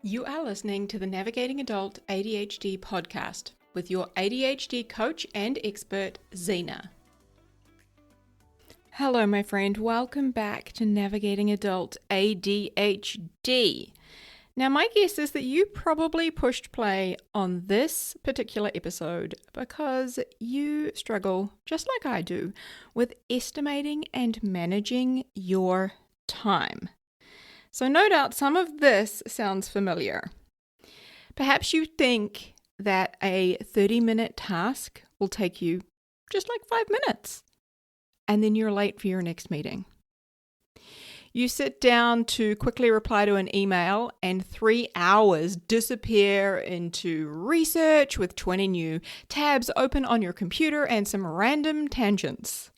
You are listening to the Navigating Adult ADHD podcast with your ADHD coach and expert, Zena. Hello, my friend. Welcome back to Navigating Adult ADHD. Now, my guess is that you probably pushed play on this particular episode because you struggle, just like I do, with estimating and managing your time. So no doubt some of this sounds familiar. Perhaps you think that a 30-minute task will take you just like 5 minutes, and then you're late for your next meeting. You sit down to quickly reply to an email, and 3 hours disappear into research with 20 new tabs open on your computer and some random tangents.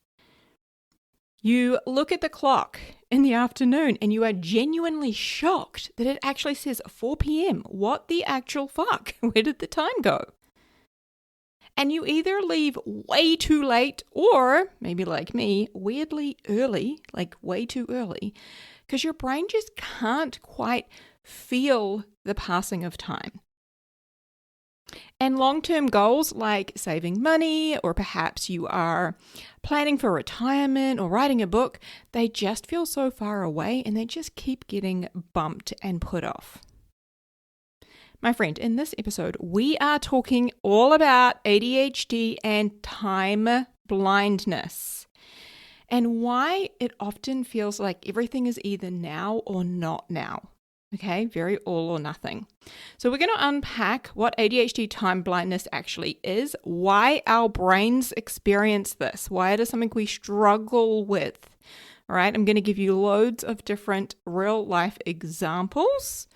You look at the clock in the afternoon and you are genuinely shocked that it actually says 4 p.m. What the actual fuck? Where did the time go? And you either leave way too late or, maybe like me, weirdly early, like way too early, because your brain just can't quite feel the passing of time. And long-term goals like saving money, or perhaps you are planning for retirement or writing a book, they just feel so far away and they just keep getting bumped and put off. My friend, in this episode, we are talking all about ADHD and time blindness and why it often feels like everything is either now or not now. Okay, very all or nothing. So we're going to unpack what ADHD time blindness actually is, why our brains experience this, why it is something we struggle with. All right, I'm going to give you loads of different real life examples.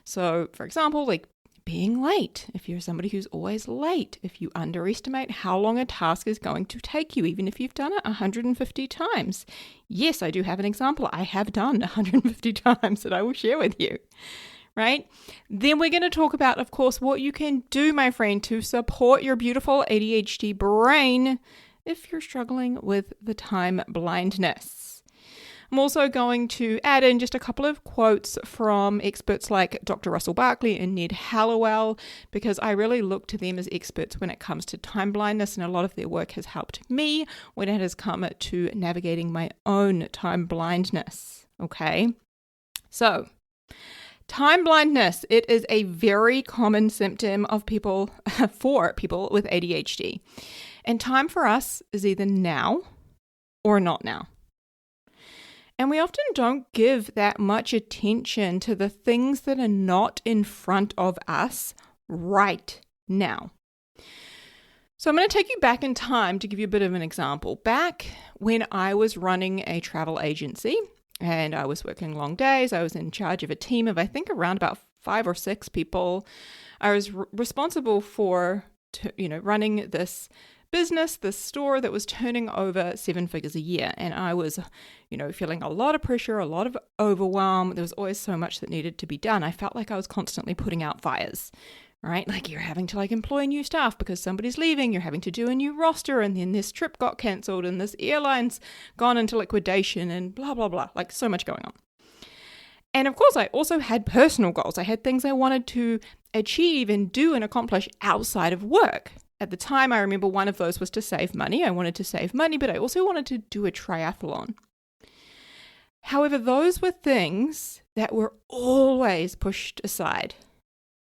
So, for example, like being late. If you're somebody who's always late, if you underestimate how long a task is going to take you, even if you've done it 150 times. Yes, I do have an example I have done 150 times that I will share with you, right? Then we're going to talk about, of course, what you can do, my friend, to support your beautiful ADHD brain if you're struggling with the time blindness. I'm also going to add in just a couple of quotes from experts like Dr. Russell Barkley and Ned Hallowell, because I really look to them as experts when it comes to time blindness, and a lot of their work has helped me when it has come to navigating my own time blindness. Okay, so time blindness, it is a very common symptom of people, for people with ADHD. And time for us is either now or not now. And we often don't give that much attention to the things that are not in front of us right now. So I'm going to take you back in time to give you a bit of an example. Back when I was running a travel agency and I was working long days, I was in charge of a team of, I think, around about 5 or 6 people. I was responsible for, running this business, this store that was turning over 7 figures a year. And I was, feeling a lot of pressure, a lot of overwhelm. There was always so much that needed to be done. I felt like I was constantly putting out fires, right? Like you're having to employ new staff because somebody's leaving. You're having to do a new roster, and then this trip got cancelled and this airline's gone into liquidation and blah, blah, blah. Like so much going on. And of course, I also had personal goals. I had things I wanted to achieve and do and accomplish outside of work. At the time, I remember one of those was to save money. I wanted to save money, but I also wanted to do a triathlon. However, those were things that were always pushed aside,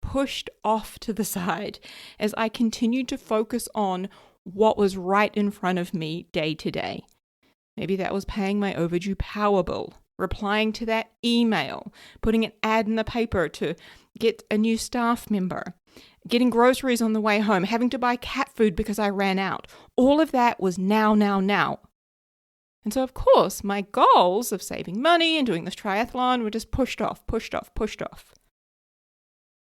pushed off to the side as I continued to focus on what was right in front of me day to day. Maybe that was paying my overdue power bill, replying to that email, putting an ad in the paper to get a new staff member, getting groceries on the way home, having to buy cat food because I ran out. All of that was now. And so, of course, my goals of saving money and doing this triathlon were just pushed off.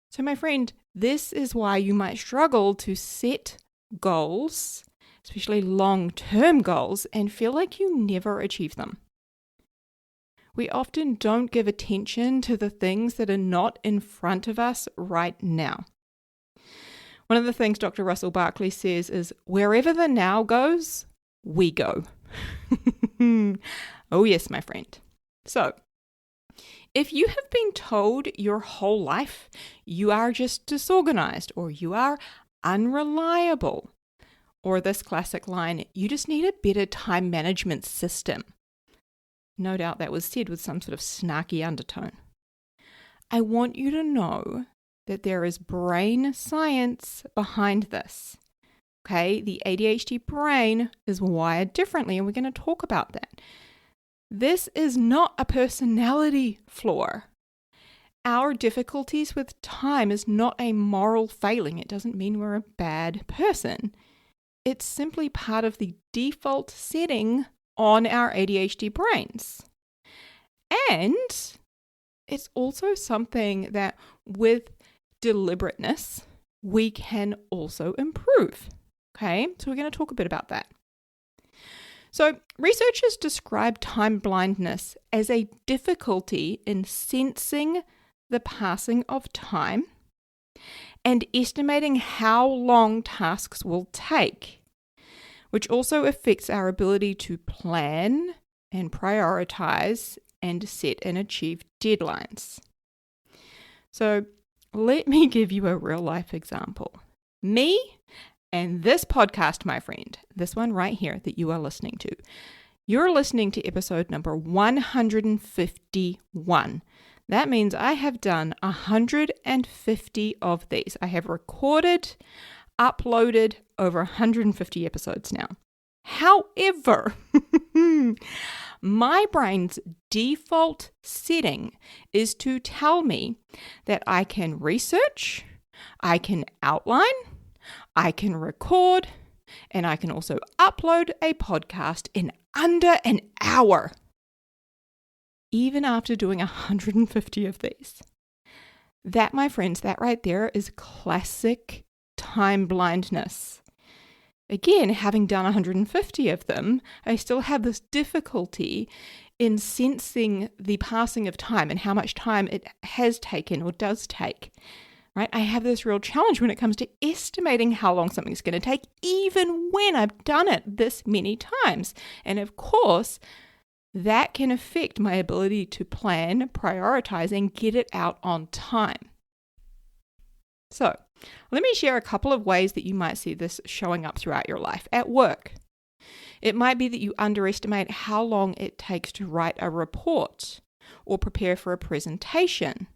So, my friend, this is why you might struggle to set goals, especially long-term goals, and feel like you never achieve them. We often don't give attention to the things that are not in front of us right now. One of the things Dr. Russell Barkley says is, wherever the now goes, we go. Oh yes, my friend. So If you have been told your whole life you are just disorganized, or you are unreliable, or this classic line, you just need a better time management system. No doubt that was said with some sort of snarky undertone. I want you to know that there is brain science behind this. Okay, the ADHD brain is wired differently, and we're going to talk about that. This is not a personality flaw. Our difficulties with time is not a moral failing. It doesn't mean we're a bad person. It's simply part of the default setting on our ADHD brains. And it's also something that with deliberateness, we can also improve. Okay, so we're going to talk a bit about that. So researchers describe time blindness as a difficulty in sensing the passing of time and estimating how long tasks will take, which also affects our ability to plan and prioritize and set and achieve deadlines. So let me give you a real life example. Me and this podcast, my friend, this one right here that you are listening to. You're listening to episode number 151. That means I have done 150 of these. I have recorded, uploaded over 150 episodes now. However, my brain's default setting is to tell me that I can research, I can outline, I can record, and I can also upload a podcast in under an hour, even after doing 150 of these. That, my friends, that right there is classic time blindness. Again, having done 150 of them, I still have this difficulty in sensing the passing of time and how much time it has taken or does take. Right? I have this real challenge when it comes to estimating how long something's going to take, even when I've done it this many times. And of course, that can affect my ability to plan, prioritize, and get it out on time. So, let me share a couple of ways that you might see this showing up throughout your life. At work, it might be that you underestimate how long it takes to write a report or prepare for a presentation,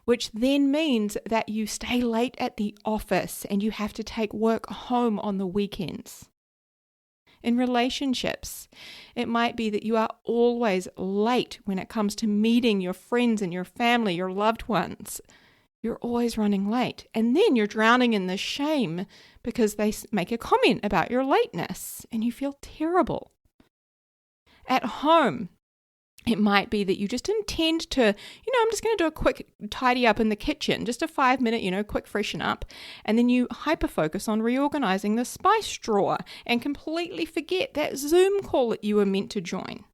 which then means that you stay late at the office and you have to take work home on the weekends. In relationships, it might be that you are always late when it comes to meeting your friends and your family, your loved ones. You're always running late. And then you're drowning in the shame because they make a comment about your lateness and you feel terrible. At home, it might be that you just intend to, I'm just going to do a quick tidy up in the kitchen, just a 5-minute, quick freshen up. And then you hyper-focus on reorganizing the spice drawer and completely forget that Zoom call that you were meant to join.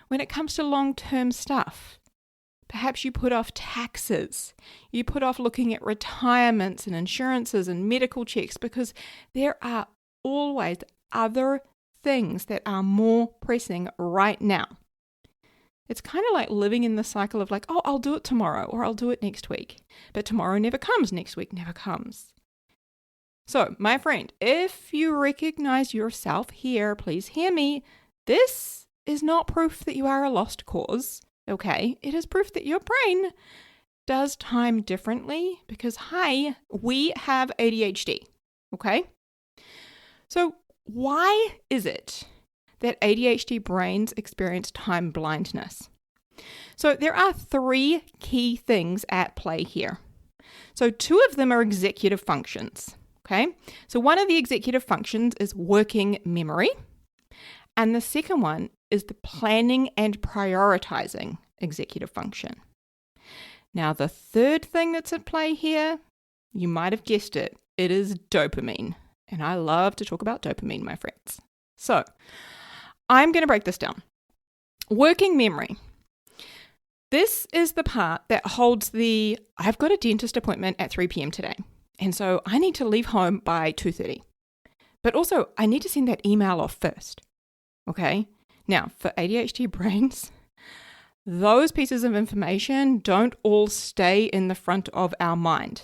When it comes to long-term stuff, perhaps you put off taxes. You put off looking at retirements and insurances and medical checks because there are always other things that are more pressing right now. It's kind of like living in the cycle of like, oh, I'll do it tomorrow or I'll do it next week. But tomorrow never comes, next week never comes. So, my friend, if you recognize yourself here, please hear me. This is not proof that you are a lost cause, okay? It is proof that your brain does time differently because, hi, we have ADHD, okay? So, why is it that ADHD brains experience time blindness? So there are 3 key things at play here. So 2 of them are executive functions, okay? So one of the executive functions is working memory, and the second one is the planning and prioritizing executive function. Now the third thing that's at play here, you might have guessed it, it is dopamine. And I love to talk about dopamine, my friends. So, I'm going to break this down. Working memory. This is the part that holds I've got a dentist appointment at 3 p.m. today. And so I need to leave home by 2:30. But also, I need to send that email off first. Okay? Now, for ADHD brains, those pieces of information don't all stay in the front of our mind,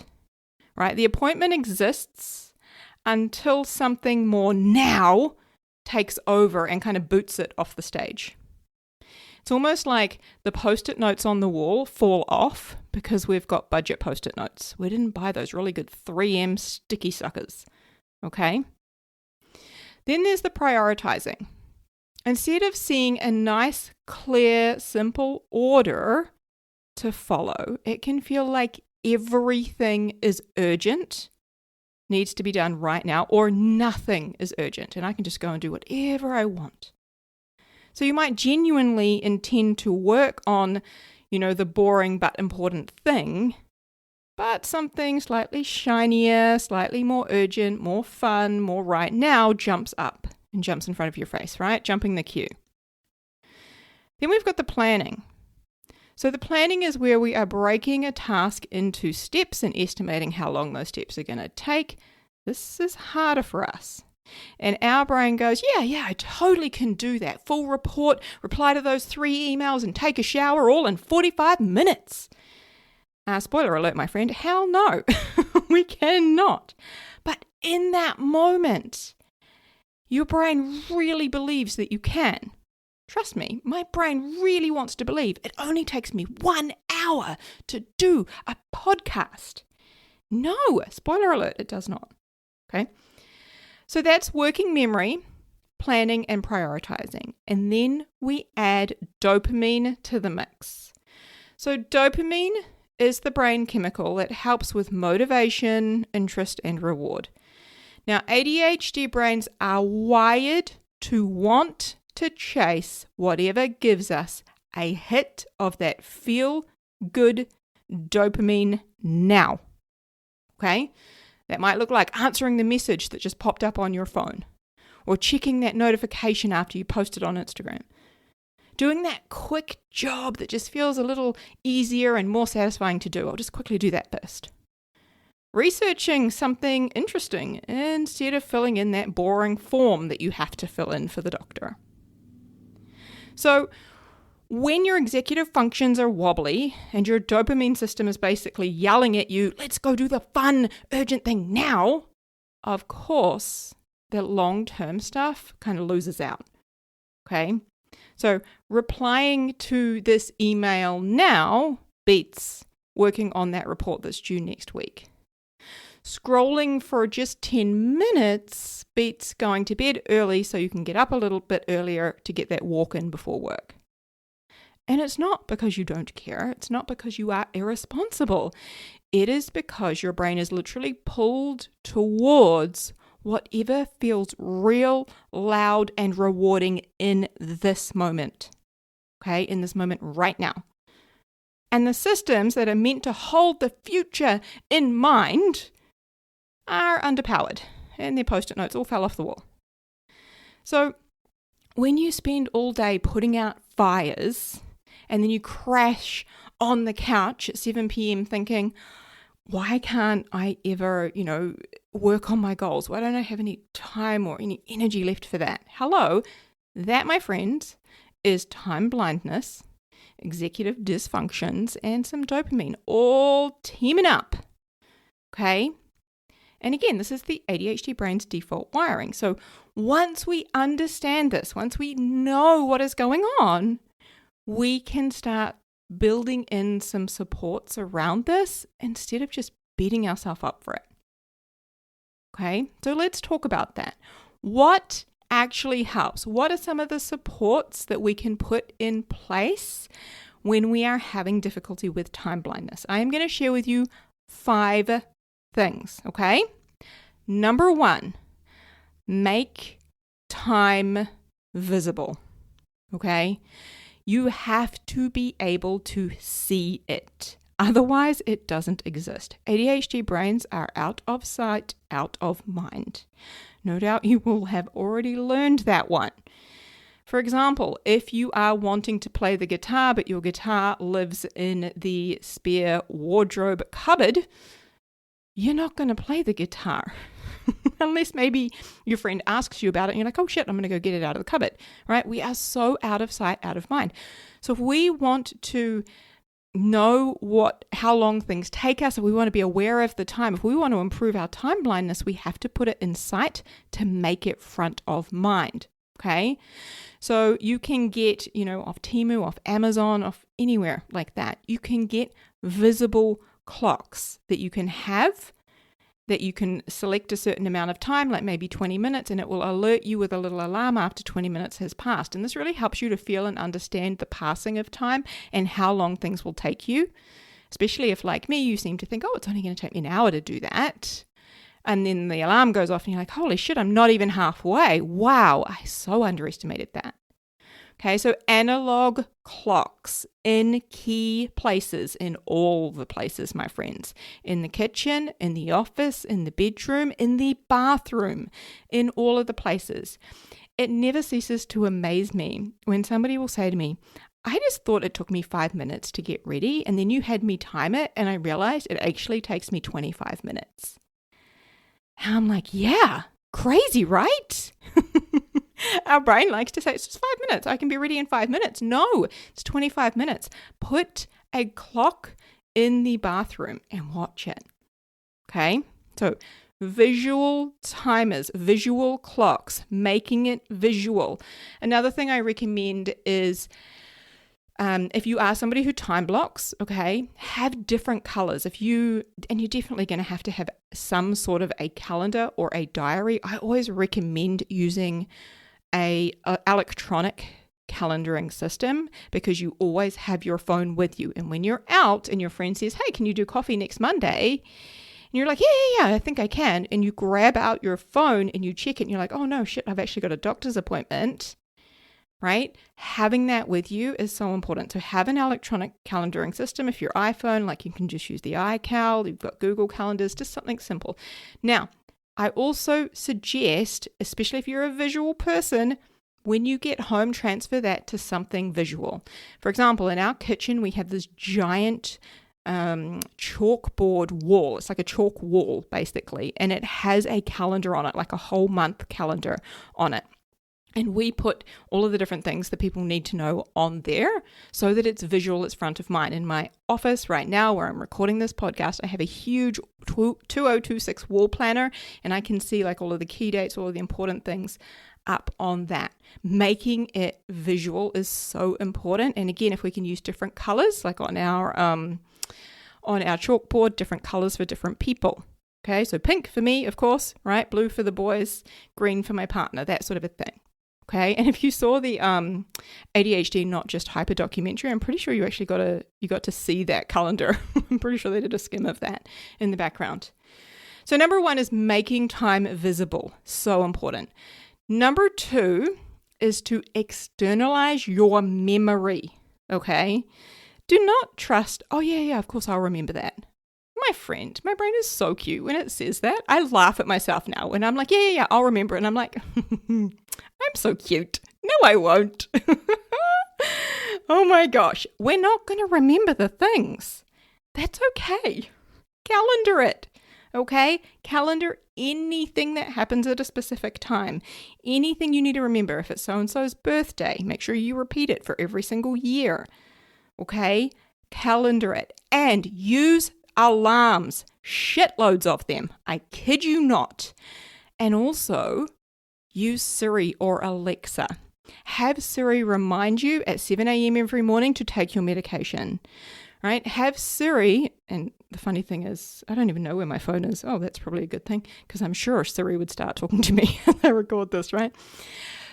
right? The appointment exists until something more now takes over and kind of boots it off the stage. It's almost like the post-it notes on the wall fall off because we've got budget post-it notes. We didn't buy those really good 3M sticky suckers, okay? Then there's the prioritizing. Instead of seeing a nice, clear, simple order to follow, it can feel like everything is urgent, needs to be done right now, or nothing is urgent, and I can just go and do whatever I want. So you might genuinely intend to work on, the boring but important thing, but something slightly shinier, slightly more urgent, more fun, more right now jumps up and jumps in front of your face, right? Jumping the queue. Then we've got the planning. So the planning is where we are breaking a task into steps and estimating how long those steps are going to take. This is harder for us. And our brain goes, yeah, I totally can do that. Full report, reply to those 3 emails and take a shower all in 45 minutes. Spoiler alert, my friend, hell no, we cannot. But in that moment, your brain really believes that you can. Trust me, my brain really wants to believe it only takes me 1 hour to do a podcast. No, spoiler alert, it does not. Okay? So that's working memory, planning, and prioritizing. And then we add dopamine to the mix. So dopamine is the brain chemical that helps with motivation, interest, and reward. Now, ADHD brains are wired to want to chase whatever gives us a hit of that feel-good dopamine now. Okay? That might look like answering the message that just popped up on your phone, or checking that notification after you posted on Instagram. Doing that quick job that just feels a little easier and more satisfying to do. I'll just quickly do that first. Researching something interesting instead of filling in that boring form that you have to fill in for the doctor. So when your executive functions are wobbly and your dopamine system is basically yelling at you, let's go do the fun, urgent thing now, of course, the long-term stuff kind of loses out. Okay? So replying to this email now beats working on that report that's due next week. Scrolling for just 10 minutes beats going to bed early so you can get up a little bit earlier to get that walk in before work. And it's not because you don't care. It's not because you are irresponsible. It is because your brain is literally pulled towards whatever feels real, loud, and rewarding in this moment. Okay, in this moment right now. And the systems that are meant to hold the future in mind are underpowered, and their post-it notes all fell off the wall. So when you spend all day putting out fires and then you crash on the couch at 7 p.m. thinking, why can't I ever, work on my goals? Why don't I have any time or any energy left for that? Hello, that, my friends, is time blindness, executive dysfunctions, and some dopamine all teaming up. Okay? And again, this is the ADHD brain's default wiring. So once we understand this, once we know what is going on, we can start building in some supports around this instead of just beating ourselves up for it. Okay, so let's talk about that. What actually helps? What are some of the supports that we can put in place when we are having difficulty with time blindness? I am going to share with you 5 things, okay? Number 1, make time visible, okay? You have to be able to see it. Otherwise, it doesn't exist. ADHD brains are out of sight, out of mind. No doubt you will have already learned that one. For example, if you are wanting to play the guitar, but your guitar lives in the spare wardrobe cupboard, you're not going to play the guitar. Unless maybe your friend asks you about it and you're like, oh shit, I'm going to go get it out of the cupboard, right? We are so out of sight, out of mind. So if we want to know how long things take us, if we want to be aware of the time, if we want to improve our time blindness, we have to put it in sight to make it front of mind. Okay. So you can get, off Temu, off Amazon, off anywhere like that, you can get visible clocks that you can have, that you can select a certain amount of time, like maybe 20 minutes, and it will alert you with a little alarm after 20 minutes has passed. And this really helps you to feel and understand the passing of time and how long things will take you, especially if, like me, you seem to think, oh, it's only going to take me an hour to do that. And then the alarm goes off and you're like, holy shit, I'm not even halfway. Wow, I so underestimated that. Okay, so analog clocks in key places, in all the places, my friends. In the kitchen, in the office, in the bedroom, in the bathroom, in all of the places. It never ceases to amaze me when somebody will say to me, I just thought it took me 5 minutes to get ready, and then you had me time it, and I realized it actually takes me 25 minutes. And I'm like, yeah, crazy, right? Our brain likes to say it's just 5 minutes. I can be ready in 5 minutes. No, it's 25 minutes. Put a clock in the bathroom and watch it. Okay? So visual timers, visual clocks, making it visual. Another thing I recommend is if you are somebody who time blocks, okay, have different colors. And you're definitely going to have some sort of a calendar or a diary. I always recommend using a electronic calendaring system because you always have your phone with you. And when you're out and your friend says, hey, can you do coffee next Monday? And you're like, yeah, I think I can. And you grab out your phone and you check it and you're like, oh no, shit, I've actually got a doctor's appointment, right? Having that with you is so important. So have an electronic calendaring system. If your iPhone, like you can just use the iCal, you've got Google Calendars, just something simple. Now, I also suggest, especially if you're a visual person, when you get home, transfer that to something visual. For example, in our kitchen, we have this giant chalkboard wall. It's like a chalk wall, basically, and it has a calendar on it, like a whole month calendar on it. And we put all of the different things that people need to know on there so that it's visual, it's front of mind. In my office right now where I'm recording this podcast, I have a huge 2026 wall planner, and I can see like all of the key dates, all of the important things up on that. Making it visual is so important. And again, if we can use different colors, like on our chalkboard, different colors for different people. Okay, so pink for me, of course, right? Blue for the boys, green for my partner, that sort of a thing. Okay, and if you saw the ADHD Not Just Hyper documentary, I'm pretty sure you actually got to see that calendar. I'm pretty sure they did a skim of that in the background. So number 1 is making time visible. So important. Number 2 is to externalize your memory. Okay, do not trust, oh yeah, of course I'll remember that. My friend, my brain is so cute when it says that. I laugh at myself now when I'm like, yeah, I'll remember it. And I'm like, I'm so cute. No, I won't. Oh my gosh. We're not going to remember the things. That's okay. Calendar it. Okay? Calendar anything that happens at a specific time. Anything you need to remember. If it's so-and-so's birthday, make sure you repeat it for every single year. Okay? Calendar it. And use alarms, shitloads of them. I kid you not. And also use Siri or Alexa. Have Siri remind you at 7 a.m. every morning to take your medication, right? Have Siri, and the funny thing is, I don't even know where my phone is. Oh, that's probably a good thing because I'm sure Siri would start talking to me as I record this, right?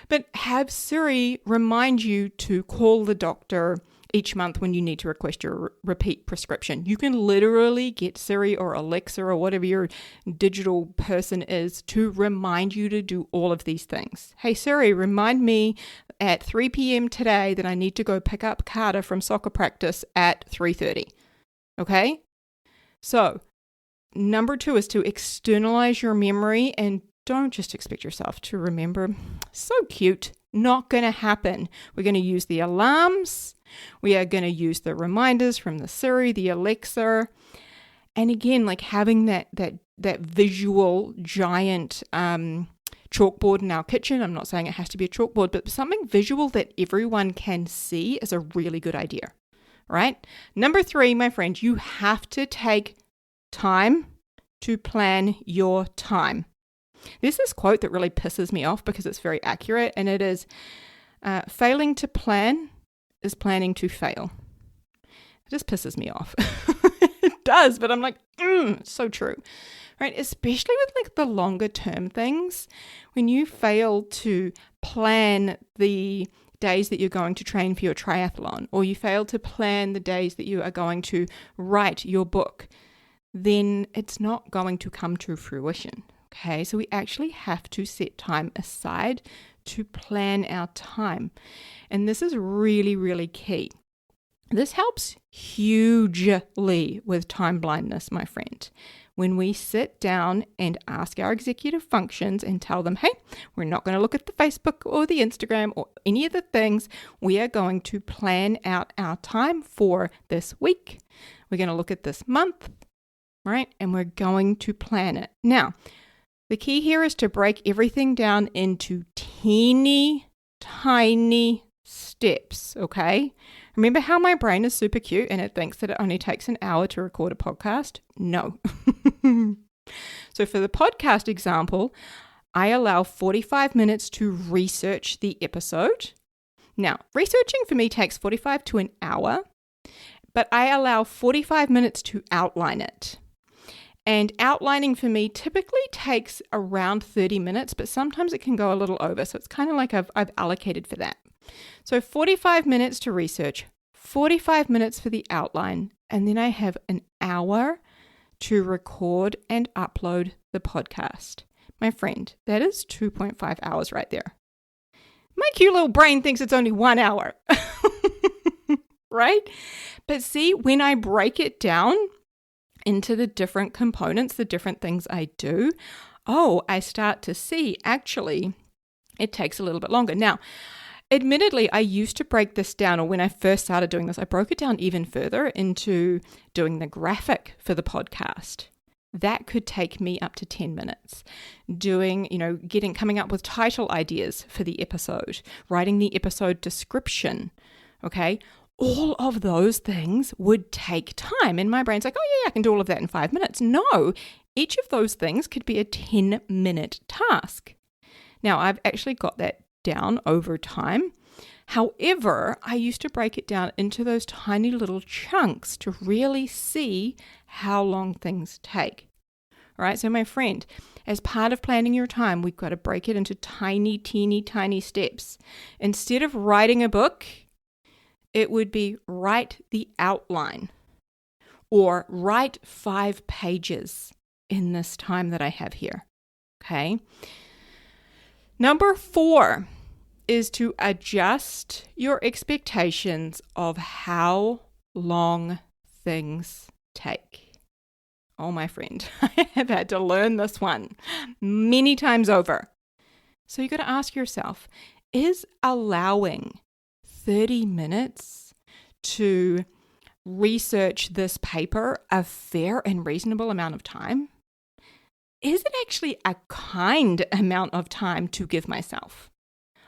But have Siri remind you to call the doctor each month when you need to request your repeat prescription. You can literally get Siri or Alexa or whatever your digital person is to remind you to do all of these things. Hey Siri, remind me at 3 p.m. today that I need to go pick up Carter from soccer practice at 3:30. Okay? So, number 2 is to externalize your memory and don't just expect yourself to remember. So cute. Not going to happen. We're going to use the alarms. We are going to use the reminders from the Siri, the Alexa. And again, like having that visual giant chalkboard in our kitchen. I'm not saying it has to be a chalkboard, but something visual that everyone can see is a really good idea, right? Number 3, my friend, you have to take time to plan your time. There's this quote that really pisses me off because it's very accurate, and it is, failing to plan is planning to fail. It just pisses me off. It does, but I'm like, it's so true, right? Especially with like the longer term things. When you fail to plan the days that you're going to train for your triathlon, or you fail to plan the days that you are going to write your book, then it's not going to come to fruition. Okay, so we actually have to set time aside to plan our time. And this is really, really key. This helps hugely with time blindness, my friend. When we sit down and ask our executive functions and tell them, hey, we're not going to look at the Facebook or the Instagram or any of the things. We are going to plan out our time for this week. We're going to look at this month, right? And we're going to plan it. Now, the key here is to break everything down into teeny, tiny steps, okay? Remember how my brain is super cute and it thinks that it only takes an hour to record a podcast? No. So for the podcast example, I allow 45 minutes to research the episode. Now, researching for me takes 45 to an hour, but I allow 45 minutes to outline it. And outlining for me typically takes around 30 minutes, but sometimes it can go a little over. So it's kind of like I've allocated for that. So 45 minutes to research, 45 minutes for the outline, and then I have an hour to record and upload the podcast. My friend, that is 2.5 hours right there. My cute little brain thinks it's only 1 hour, right? But see, when I break it down into the different components, the different things I do, I start to see actually it takes a little bit longer. Now, admittedly, I used to break this down, or when I first started doing this, I broke it down even further into doing the graphic for the podcast. That could take me up to 10 minutes. Coming up with title ideas for the episode, writing the episode description, okay? All of those things would take time. And my brain's like, oh yeah, I can do all of that in 5 minutes. No, each of those things could be a 10-minute task. Now, I've actually got that down over time. However, I used to break it down into those tiny little chunks to really see how long things take. All right, so my friend, as part of planning your time, we've got to break it into tiny, teeny, tiny steps. Instead of writing a book, it would be write the outline or write 5 pages in this time that I have here. Okay. Number 4 is to adjust your expectations of how long things take. Oh, my friend, I have had to learn this one many times over. So you got to ask yourself, is allowing 30 minutes to research this paper a fair and reasonable amount of time? Is it actually a kind amount of time to give myself?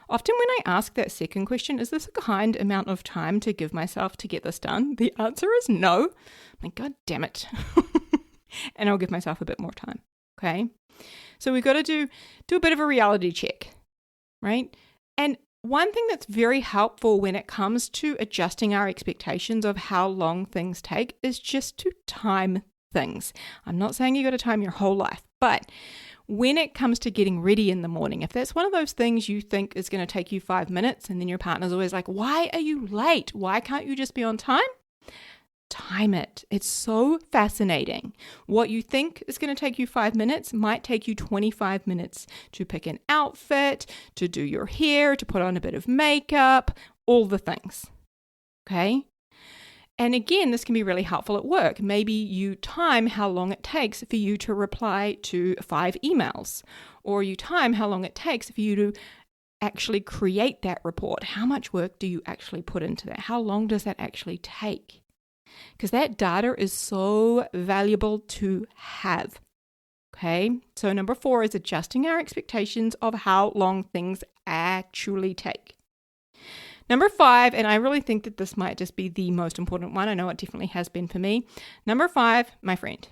Often when I ask that second question, is this a kind amount of time to give myself to get this done? The answer is no. I'm like, God damn it. And I'll give myself a bit more time. Okay. So we've got to do a bit of a reality check, right? And one thing that's very helpful when it comes to adjusting our expectations of how long things take is just to time things. I'm not saying you got to time your whole life, but when it comes to getting ready in the morning, if that's one of those things you think is going to take you 5 minutes and then your partner's always like, why are you late? Why can't you just be on time? Time it. It's so fascinating. What you think is going to take you 5 minutes might take you 25 minutes to pick an outfit, to do your hair, to put on a bit of makeup, all the things. Okay? And again, this can be really helpful at work. Maybe you time how long it takes for you to reply to 5 emails, or you time how long it takes for you to actually create that report. How much work do you actually put into that? How long does that actually take? Because that data is so valuable to have. Okay, so number 4 is adjusting our expectations of how long things actually take. Number 5, and I really think that this might just be the most important one. I know it definitely has been for me. Number 5, my friend,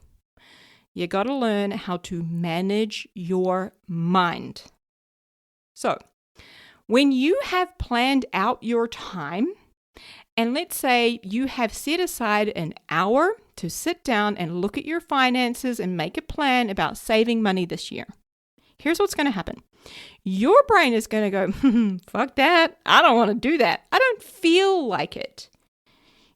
you got to learn how to manage your mind. So when you have planned out your time, and let's say you have set aside an hour to sit down and look at your finances and make a plan about saving money this year, here's what's going to happen. Your brain is going to go, fuck that. I don't want to do that. I don't feel like it.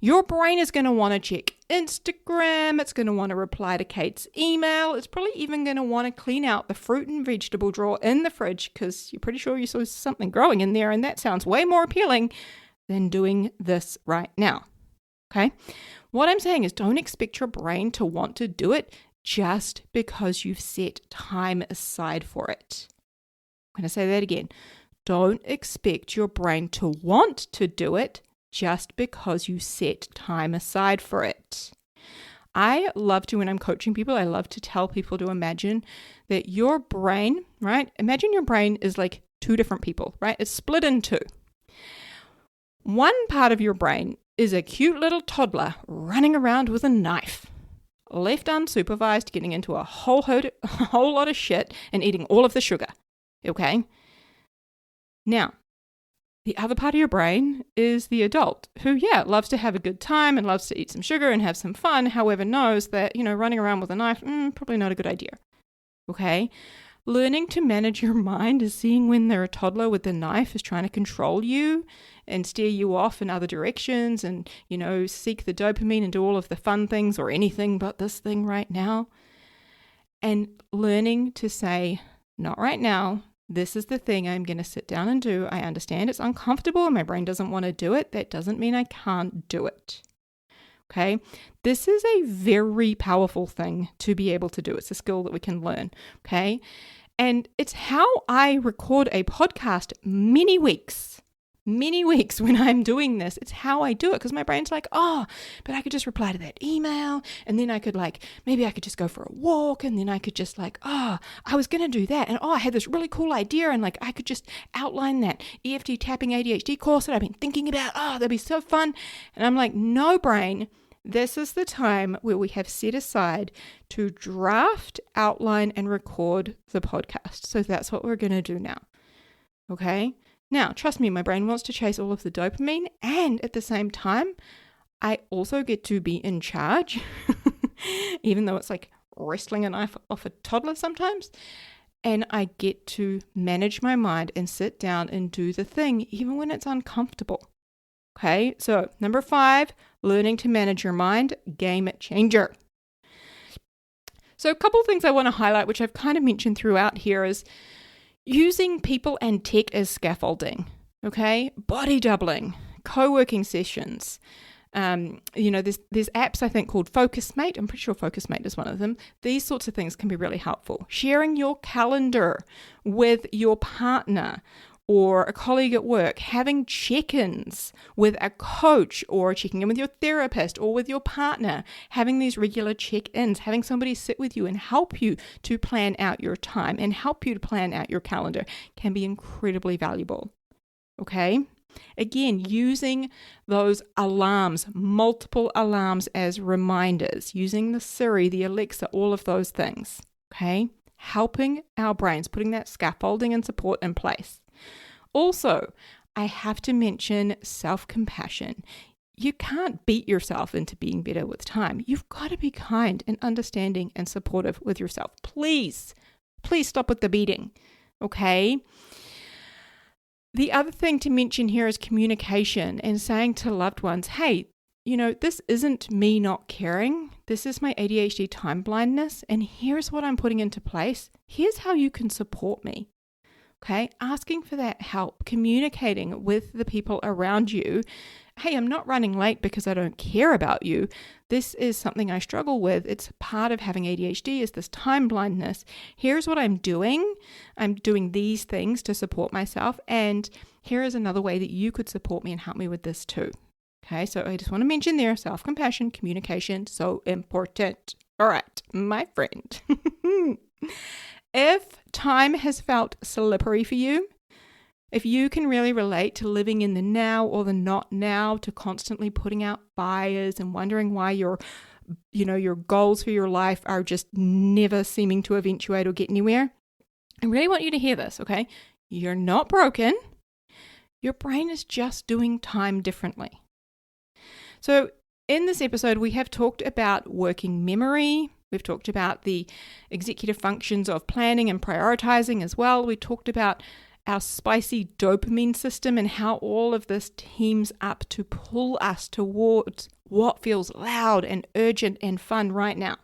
Your brain is going to want to check Instagram. It's going to want to reply to Kate's email. It's probably even going to want to clean out the fruit and vegetable drawer in the fridge because you're pretty sure you saw something growing in there, and that sounds way more appealing than doing this right now. Okay? What I'm saying is don't expect your brain to want to do it just because you've set time aside for it. I'm going to say that again. Don't expect your brain to want to do it just because you set time aside for it. I love to, when I'm coaching people, I love to tell people to imagine that your brain, right? Imagine your brain is like 2 different people, right? It's split in 2. One part of your brain is a cute little toddler running around with a knife, left unsupervised, getting into a whole lot of shit and eating all of the sugar. Okay? Now, the other part of your brain is the adult who, loves to have a good time and loves to eat some sugar and have some fun, however knows that, running around with a knife, probably not a good idea. Okay? Learning to manage your mind is seeing when they're a toddler with the knife is trying to control you and steer you off in other directions and, seek the dopamine and do all of the fun things or anything but this thing right now. And learning to say, not right now. This is the thing I'm going to sit down and do. I understand it's uncomfortable and my brain doesn't want to do it. That doesn't mean I can't do it. Okay? This is a very powerful thing to be able to do. It's a skill that we can learn. Okay? And it's how I record a podcast many weeks when I'm doing this. It's how I do it because my brain's like, but I could just reply to that email and then I could maybe I could just go for a walk and then I could just I was going to do that and I had this really cool idea and I could just outline that EFT tapping ADHD course that I've been thinking about. That'd be so fun. And I'm like, no brain, this is the time where we have set aside to draft, outline and record the podcast. So that's what we're going to do now. Okay? Now, trust me, my brain wants to chase all of the dopamine, and at the same time, I also get to be in charge, even though it's like wrestling a knife off a toddler sometimes, and I get to manage my mind and sit down and do the thing, even when it's uncomfortable. Okay, so number 5, learning to manage your mind, game changer. So a couple of things I want to highlight, which I've kind of mentioned throughout here, is using people and tech as scaffolding, okay? Body doubling, co-working sessions. There's apps I think called FocusMate. I'm pretty sure FocusMate is one of them. These sorts of things can be really helpful. Sharing your calendar with your partner or a colleague at work, having check-ins with a coach or checking in with your therapist or with your partner, having these regular check-ins, having somebody sit with you and help you to plan out your time and help you to plan out your calendar can be incredibly valuable. Okay? Again, using those alarms, multiple alarms as reminders, using the Siri, the Alexa, all of those things. Okay? Helping our brains, putting that scaffolding and support in place. Also, I have to mention self-compassion. You can't beat yourself into being better with time. You've got to be kind and understanding and supportive with yourself. Please stop with the beating, okay? The other thing to mention here is communication and saying to loved ones, hey, this isn't me not caring. This is my ADHD time blindness, and here's what I'm putting into place. Here's how you can support me. Okay, asking for that help, communicating with the people around you. Hey, I'm not running late because I don't care about you. This is something I struggle with. It's part of having ADHD is this time blindness. Here's what I'm doing. I'm doing these things to support myself. And here is another way that you could support me and help me with this too. Okay, so I just want to mention there, self-compassion, communication, so important. All right, my friend. If time has felt slippery for you, if you can really relate to living in the now or the not now, to constantly putting out fires and wondering why your goals for your life are just never seeming to eventuate or get anywhere, I really want you to hear this, okay? You're not broken. Your brain is just doing time differently. So in this episode, we have talked about working memory. We've talked about the executive functions of planning and prioritizing as well. We talked about our spicy dopamine system and how all of this teams up to pull us towards what feels loud and urgent and fun right now,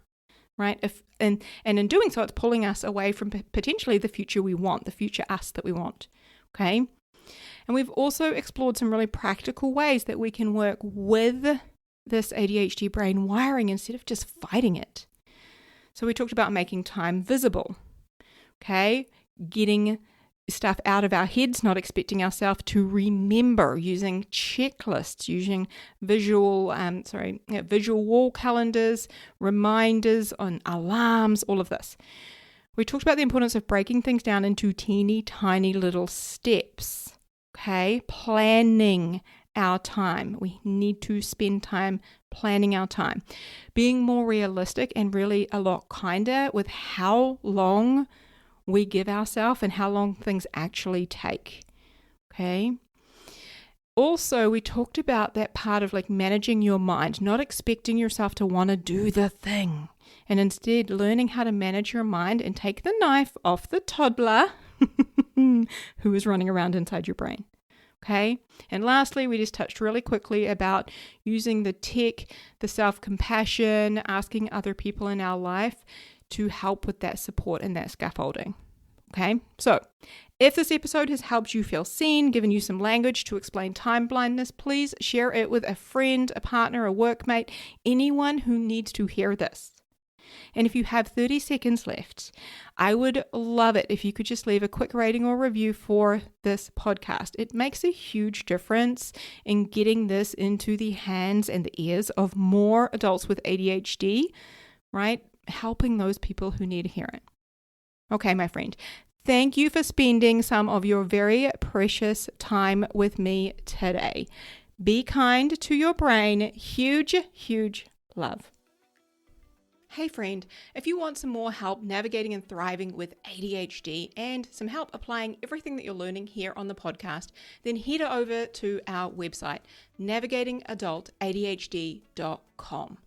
right? And in doing so, it's pulling us away from potentially the future we want, the future us that we want, okay? And we've also explored some really practical ways that we can work with this ADHD brain wiring instead of just fighting it. So we talked about making time visible, okay? Getting stuff out of our heads, not expecting ourselves to remember, using checklists, using visual wall calendars, reminders on alarms, all of this. We talked about the importance of breaking things down into teeny tiny little steps, okay? Planning our time. We need to spend time planning our time, being more realistic and really a lot kinder with how long we give ourselves and how long things actually take. Okay. Also, we talked about that part of like managing your mind, not expecting yourself to want to do the thing, and instead learning how to manage your mind and take the knife off the toddler who is running around inside your brain. Okay. And lastly, we just touched really quickly about using the tech, the self-compassion, asking other people in our life to help with that support and that scaffolding. Okay, so if this episode has helped you feel seen, given you some language to explain time blindness, please share it with a friend, a partner, a workmate, anyone who needs to hear this. And if you have 30 seconds left, I would love it if you could just leave a quick rating or review for this podcast. It makes a huge difference in getting this into the hands and the ears of more adults with ADHD, right? Helping those people who need to hear it. Okay, my friend, thank you for spending some of your very precious time with me today. Be kind to your brain. Huge, huge love. Hey friend, if you want some more help navigating and thriving with ADHD and some help applying everything that you're learning here on the podcast, then head over to our website, navigatingadultadhd.com.